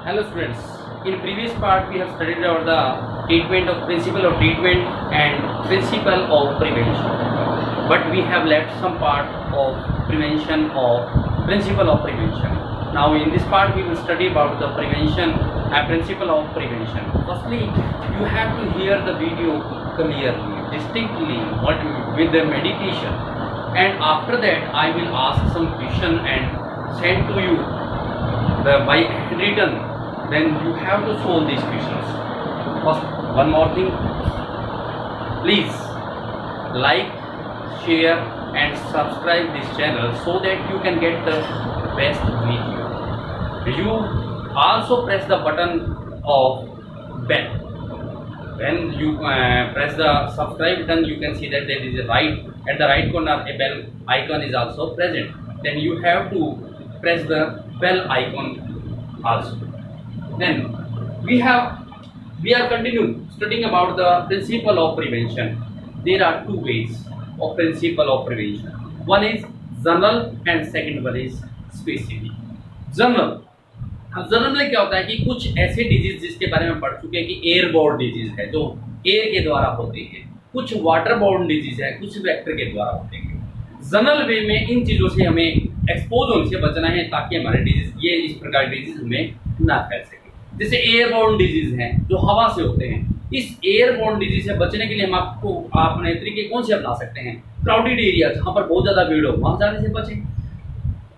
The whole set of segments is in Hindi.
Hello students, in previous part we have studied about the treatment of principle of treatment and principle of prevention. But we have left some part of prevention of principle of prevention. Now in this part we will study about the prevention and principle of prevention. Firstly, you have to hear the video clearly, distinctly, with the meditation. And after that I will ask some question and send to you by written. Then you have to solve these questions. First, one more thing, please like, share and subscribe this channel so that you can get the best video. You also press the button of bell. When you press the subscribe button, you can see that there is a at the right corner a bell icon is also present. Then you have to press the bell icon also. Then we are continuing studying about the principle of prevention. There are two ways of principle of prevention. One is general and second one is specific. General, अब जनरल में क्या होता है कि कुछ ऐसे डिजीज जिसके बारे में पढ़ चुके हैं कि एयरबोर्न डिजीज है जो एयर के द्वारा होते हैं, कुछ वाटरबोर्न डिजीज है, कुछ वेक्टर के द्वारा होते हैं. जनरल वे में इन चीज़ों से हमें एक्सपोज होने से बचना है ताकि हमारे डिजीज ये इस प्रकार डिजीज हमें ना फैल सके. जैसे एयरबोर्न डिजीज हैं जो हवा से होते हैं. इस एयरबोर्न डिजीज से बचने के लिए हम अपने तरीके कौन से अपना सकते हैं? क्राउडेड एरिया जहाँ पर बहुत ज़्यादा भीड़ हो वहाँ जाने से बचें.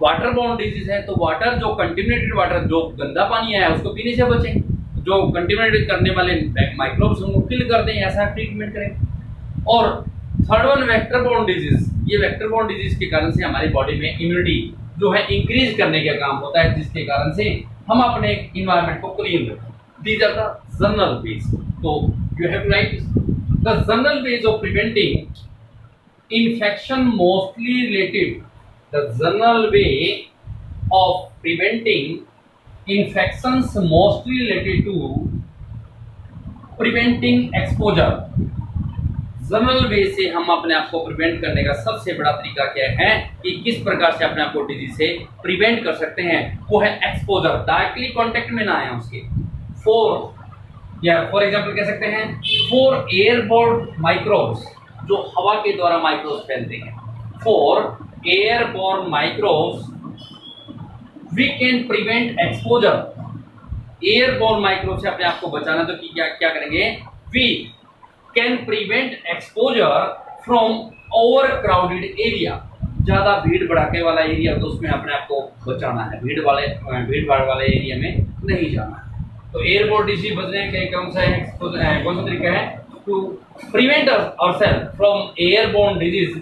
वाटरबोर्न डिजीज है तो वाटर जो कंटेमिनेटेड वाटर जो गंदा पानी है उसको पीने से बचें. जो कंटेमिनेटेड करने वाले माइक्रोब्स उनको किल कर दें, ऐसा ट्रीटमेंट करें. और थर्ड वन वेक्टरबोर्न डिजीज. ये वेक्टरबोर्न डिजीज के कारण से हमारी बॉडी में इम्यूनिटी जो है इंक्रीज करने का काम होता है, जिसके कारण से हम अपने इन्वायरमेंट को क्लीन रखें. These are the general ways. तो you have to write the general ways of preventing infection mostly related. The general way of preventing infections mostly related to preventing exposure. General वे से हम अपने आप को प्रिवेंट करने का सबसे बड़ा तरीका क्या है कि किस प्रकार से अपने आप को डिजीज से प्रिवेंट कर सकते हैं, वो है एक्सपोजर. डायरेक्टली कांटेक्ट में ना आए उसके. फॉर एग्जांपल कह सकते हैं फॉर एयरबोर्न माइक्रोब्स जो हवा के द्वारा माइक्रोब्स फैलते हैं. For airborne microbes we can prevent exposure. airborne microbes से अपने आप को बचाना तो क्या करेंगे? we can prevent exposure from overcrowded area. ज़्यादा भीड़ भड़ाके वाला एरिया तो उसमें अपने आप को बचाना है, भीड़ भाड़ वाले एरिया में नहीं जाना है. तो एयरबोर्न डिजीज बचने का कौन सा तरीका है? To prevent ourselves from airborne disease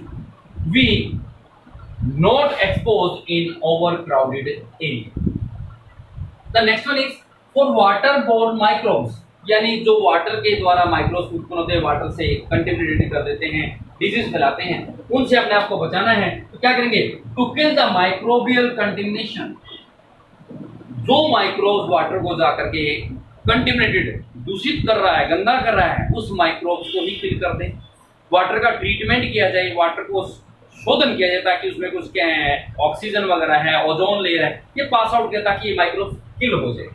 we not exposed in overcrowded area. The next one is for waterborne microbes. यानी जो वाटर के द्वारा माइक्रोब्स उत्पन्न होते हैं, वाटर से कंटेमिनेट कर देते हैं, डिजीज फैलाते हैं, उनसे अपने आप को बचाना है. तो क्या करेंगे? To kill the microbial contamination. जो माइक्रोब्स वाटर को जाकर के कंटेमिनेटेड दूषित कर रहा है, गंदा कर रहा है, उस माइक्रोब्स को ही किल कर दें. वाटर का ट्रीटमेंट किया जाए, वाटर को शोधन किया जाए ताकि उसमें कुछ क्या है ऑक्सीजन वगैरह है, ओजोन लेयर है, ये पास आउट किया ताकि ये माइक्रोब्स किल हो जाए.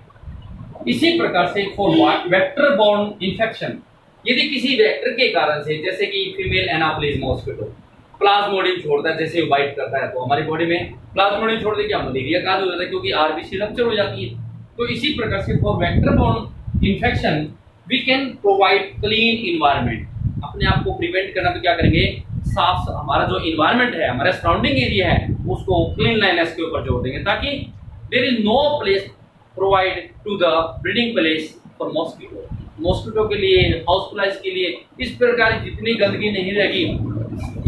इसी प्रकार से फॉर वेक्टर बोर्न इन्फेक्शन, यदि किसी वेक्टर के कारण से जैसे कि फीमेल एनाफिलिस मॉस्किटो प्लाज्मोडियम छोड़ता है, जैसे बाइट करता है तो हमारी बॉडी में प्लाज्मोडियम छोड़ दे क्या मलेरिया काज हो जाता है क्योंकि आरबीसी रप्चर हो जाती है. तो इसी प्रकार से for vector borne infection we can provide clean environment. अपने आप को प्रिवेंट करना तो क्या करेंगे? साफ हमारा जो इन्वायरमेंट है, हमारा सराउंडिंग एरिया है, उसको क्लीनलीनेस के ऊपर जोर देंगे ताकि there is no place provide to the breeding place for mosquito. Mosquito के लिए, हाउस फ्लाइज के लिए इस प्रकार की जितनी गंदगी नहीं रहेगी,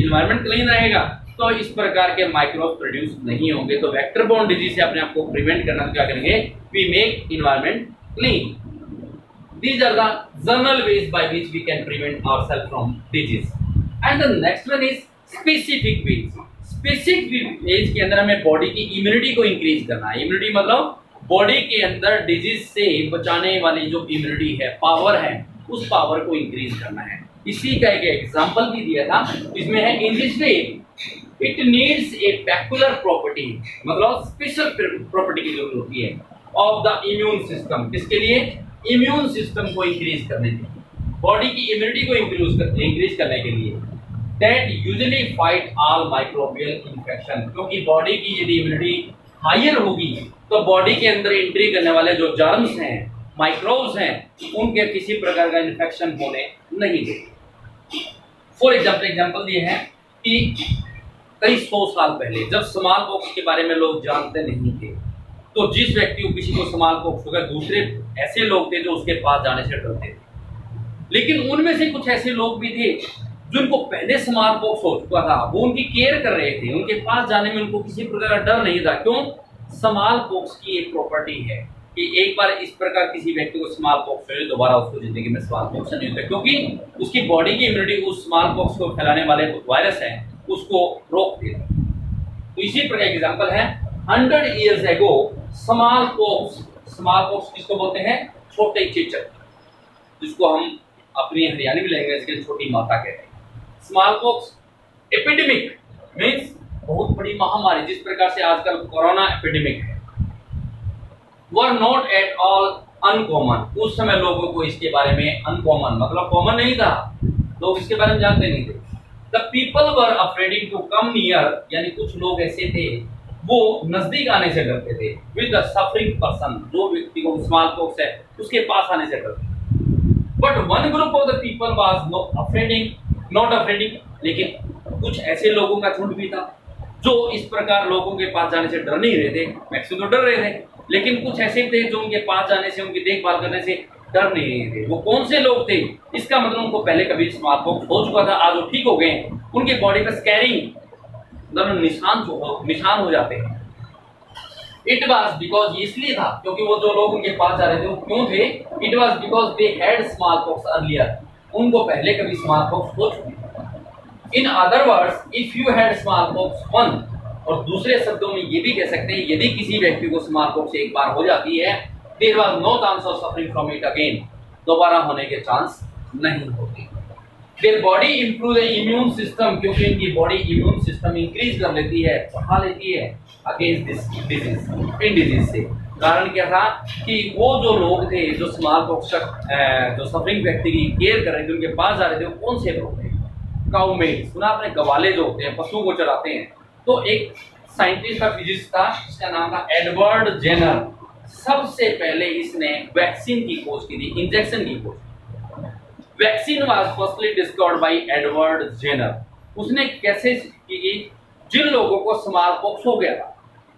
इन्वायरमेंट क्लीन रहेगा तो इस प्रकार के माइक्रोब्स प्रोड्यूस नहीं होंगे. तो वेक्टर बोर्न डिजीज से अपने आप को प्रिवेंट करना तो क्या करेंगे? We make environment clean. These are the general ways by which we can prevent ourselves from disease. And the next one is specific ways. Specific ways के अंदर हमें बॉडी की इम्यूनिटी को इंक्रीज करना है. इम्यूनिटी मतलब बॉडी के अंदर डिजीज से बचाने वाली जो इम्यूनिटी है, पावर है, उस पावर को इंक्रीज करना है. इसी का एक एग्जांपल भी दिया था, इसमें है in this way it needs a peculiar property, मतलब स्पेशल प्रॉपर्टी की जरूरत होती है. Of the immune system. किसके लिए? इम्यून सिस्टम को इंक्रीज करने के लिए, बॉडी की इम्यूनिटी को इंक्रीज करने के लिए। That usually fight all microbial infection, क्योंकि बॉडी की यदि इम्यूनिटी हायर होगी तो बॉडी के अंदर एंट्री करने वाले जो जर्म्स हैं, माइक्रोब्स हैं, उनके किसी प्रकार का इन्फेक्शन होने नहीं देगी। फॉर एग्जाम्पल ये है कि कई 100 साल पहले जब स्मॉल पॉक्स के बारे में लोग जानते नहीं थे, तो जिस व्यक्ति को किसी को स्मॉल पॉक्स होगा, दूसरे ऐसे लोग थे जो उसके पास जाने से डरते थे। लेकिन उनमें से कुछ ऐसे लोग भी थे जिनको पहले स्मॉल पॉक्स हो चुका था, वो उनकी केयर कर रहे थे, उनके पास जाने में उनको किसी प्रकार का डर नहीं था। क्यों? स्मॉल पॉक्स की एक प्रॉपर्टी है कि एक बार इस प्रकार किसी व्यक्ति को स्मॉल पॉक्स हो, दोबारा उसको जिंदगी में स्मॉल पॉक्स नहीं होता, क्योंकि उसकी बॉडी की इम्यूनिटी उस स्मॉल पॉक्स को फैलाने वाले वायरस है उसको रोक देता। तो इसी प्रकार एग्जाम्पल है 100 years ago स्मॉल पॉक्स किसको बोलते हैं? छोटे चेचक, जिसको हम अपनी हरियाणवी लैंग्वेज के छोटी माता कहते हैं। स्मॉल पॉक्स एपिडेमिक मीन्स बहुत बड़ी महामारी, जिस प्रकार से आजकल कोरोना एपिडेमिक है, were not at all uncommon. उस समय लोगों को इसके बारे में अनकॉमन मतलब कॉमन नहीं था, लोग इसके बारे में जानते नहीं थे। The people were afraid to come near, यानी कुछ लोग ऐसे थे वो नजदीक आने से डरते थे। विद द सफरिंग पर्सन, जो व्यक्ति को स्मॉल पॉक्स है उसके पास आने से डरते। But one group of the people was not afraiding, लेकिन कुछ ऐसे लोगों का झुंड भी था जो इस प्रकार लोगों के पास जाने से डर नहीं रहे थे। मैक्सिमम तो डर रहे थे, लेकिन कुछ ऐसे थे जो उनके पास जाने से, उनकी देखभाल करने से डर नहीं रहे थे। वो कौन से लोग थे? इसका मतलब उनको पहले कभी स्मॉल पॉक्स हो चुका था, आज वो ठीक हो गए, उनके बॉडी पर स्कैरिंग मतलब निशान हो जाते हैं। इट वॉज बिकॉज, इसलिए था क्योंकि वो जो लोग उनके पास जा रहे थे वो क्यों थे? It was because they had small pox earlier, उनको पहले कभी स्मॉल पॉक्स हो चुकी थी। In other words, if you had small pox one, और दूसरे शब्दों में ये भी कह सकते हैं यदि किसी व्यक्ति को स्मॉल पॉक्स एक बार हो जाती है, there was no chance of suffering from it again, दोबारा होने के चांस नहीं होते। Their body improve the immune system, क्योंकि इनकी बॉडी इम्यून सिस्टम इंक्रीज कर लेती है, बढ़ा लेती है against this disease, in disease से। कारण क्या था कि वो जो लोग थे जो स्मॉल पॉक्स जो सफरिंग व्यक्ति की केयर कर रहे थे, उनके पास जा रहे थे, वो कौन से लोग थे? काउमेड, सुना आपने? गवाले जो होते हैं, पशुओं को चराते हैं। तो एक साइंटिस्ट था, फिजिसिस्ट था, जिसका नाम था एडवर्ड जेनर। सबसे पहले इसने वैक्सीन की खोज की थी, इंजेक्शन की खोज। Vaccine was firstly discovered by Edward Jenner. उसने कैसे की? जिन लोगों को स्मॉल पॉक्स हो गया था,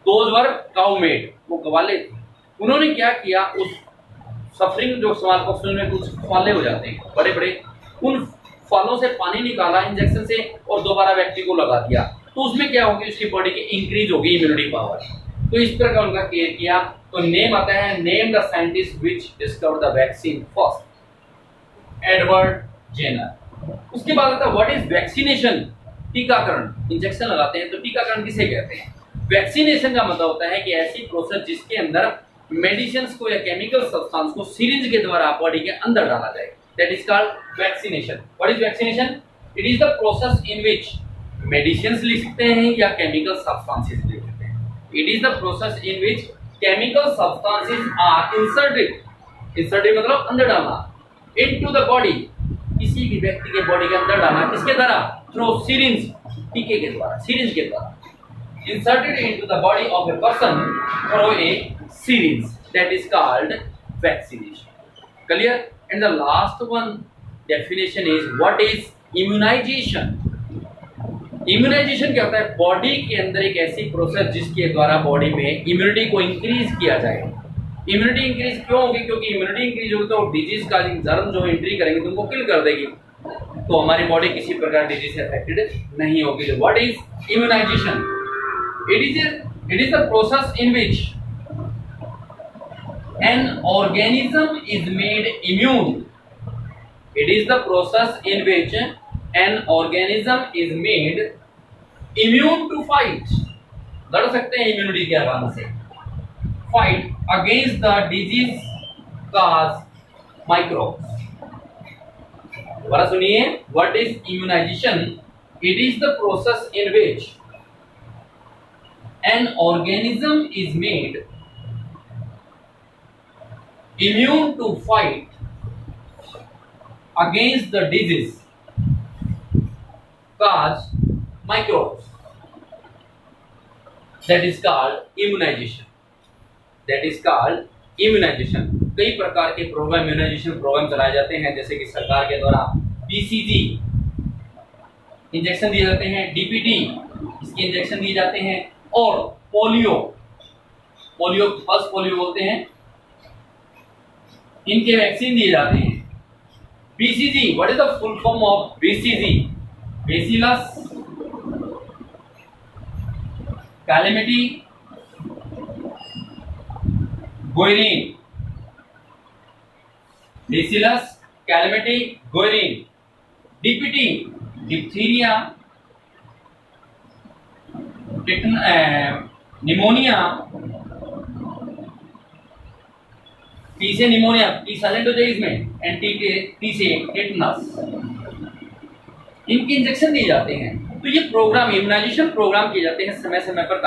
दोज वर काउमेड, वो गवाले थे। उन्होंने क्या किया, उस सफरिंग जो स्मॉल पॉक्स में कुछ फाले हो जाते हैं बड़े बड़े, उन फालों से पानी निकाला इंजेक्शन से और दोबारा व्यक्ति को लगा दिया। तो उसमें क्या होगी? उसकी बॉडी की इंक्रीज होगी इम्यूनिटी पावर। तो इस तरह का उनका केयर किया। तो नेम आता है, name the scientist which discovered the vaccine first, Edward Jenner. उसके बाद आता है व्हाट इज वैक्सीनेशन, टीकाकरण। इंजेक्शन लगाते हैं तो टीकाकरण किसे कहते हैं? वैक्सीनेशन का मतलब होता है कि ऐसी प्रोसेस जिसके अंदर मेडिसिन को या केमिकल सब्सटेंस को सिरिंज के द्वारा बॉडी के अंदर डाला जाए, that is called vaccination. What is vaccination? It is the process in which medicine लिख सकते हैं या केमिकल सब्सटेंसेस लिख सकते हैं। It is the process in which chemical substances are inserted मतलब अंदर डालना, इनटू द बॉडी, किसी भी व्यक्ति के बॉडी के अंदर डालना, किसके द्वारा? थ्रू सिरिंज, टीके के द्वारा, सिरिंज के द्वारा। Inserted into the body of a person through a syringe, that is called vaccination. Clear? And the last one definition is what is immunization. Immunization क्या होता है? बॉडी के अंदर एक ऐसी प्रोसेस जिसके द्वारा बॉडी में इम्यूनिटी को इंक्रीज किया जाए। इम्यूनिटी इंक्रीज क्यों होगी? क्योंकि इम्यूनिटी इंक्रीज होगी तो डिजीज का जर्म जो एंट्री करेंगे तो उनको किल कर देगी, तो हमारी बॉडी किसी प्रकार डिजीज से अफेक्टेड नहीं होगी। तो what is immunization? It is the process in which an organism is made immune. It is the process in which an organism is made immune to fight. लड़ सकते हैं इम्यूनिटी के आराम से, fight against the disease cause microbes. दोबारा सुनिए, what is immunization? It is the process in which an organism is made immune to fight against the disease caused microbes. That is called immunization. That is called immunization. कई प्रकार के प्रोग्राम, इम्यूनाइजेशन प्रोग्राम चलाए जाते हैं, जैसे कि सरकार के द्वारा बीसीजी इंजेक्शन दिए जाते हैं, डीपीटी इसके इंजेक्शन दिए जाते हैं, और पोलियो पल्स पोलियो बोलते हैं, इनके वैक्सीन दिए जाते हैं। BCG, what is the full form of BCG? Bacillus Calmette Guerin. Bacillus Calmette Guerin. DPT diphtheria, pneumonia, T से निमोनिया, टी साइलेंट हो जाए इसमें, टी से टेटनस, इनके इंजेक्शन दिए जाते हैं। तो ये प्रोग्राम, इम्यूनाइजेशन प्रोग्राम किए जाते हैं समय समय पर,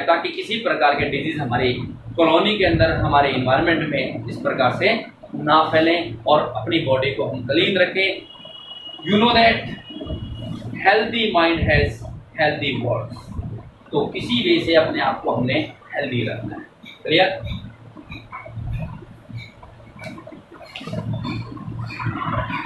ताकि किसी प्रकार के डिजीज हमारी कॉलोनी के अंदर, हमारे इन्वायरमेंट में इस प्रकार से ना फैलें और अपनी बॉडी को हम क्लीन रखें। You know that healthy mind has healthy body. तो किसी वे से अपने आप को हमने हेल्दी रखना है। क्लियर?